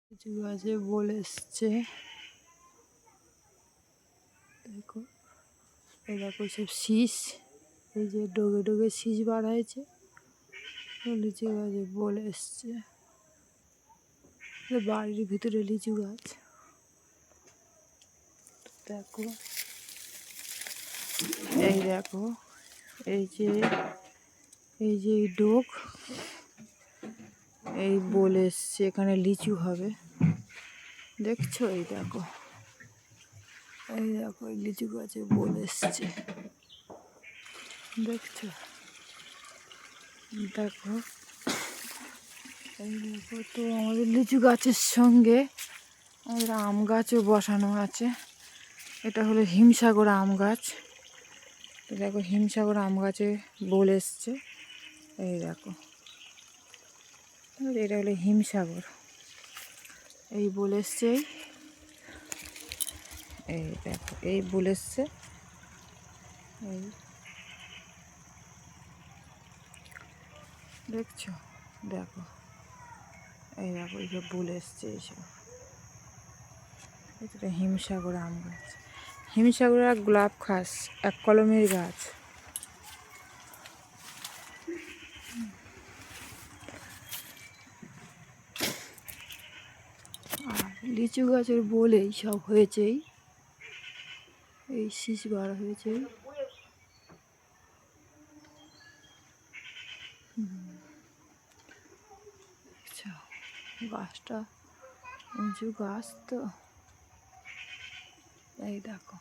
লিচু গাছে বোল এসছে, দেখো এই দেখো সব শীষ, এই যে ডোগে ডোগে শীষ বার হয়েছে। লিচু গাছে বোল এসছে, বাড়ির ভিতরে লিচু গাছ। দেখো এই দেখো এই যে এই ডোগ, এই বোল এসছে, এখানে লিচু হবে দেখছো। এই দেখো এই লিচু গাছে বোল এসছে দেখছো। দেখো এই দেখো, তো আমাদের লিচু গাছের সঙ্গে আমাদের আম গাছও বসানো আছে। এটা হলো হিমসাগর আম গাছ। তো দেখো হিমসাগর আম গাছে বোল এসছে, এই দেখো এটা হলো হিমসাগর, এই বোল এসছে, এই দেখো এই বোল এসছে, এই দেখছো। দেখো এই দেখো এইসব বোল এসছে, এইসব এটা হিমসাগর আম গাছ। হিমসাগর আর গোলাপ খাস এক কলমের গাছ। আর লিচু গাছের বোল এই সব হয়েছেই, এই শীষ বার হয়েছে। আচ্ছা, গাছটা উঁচু গাছ তো, এই দেখো।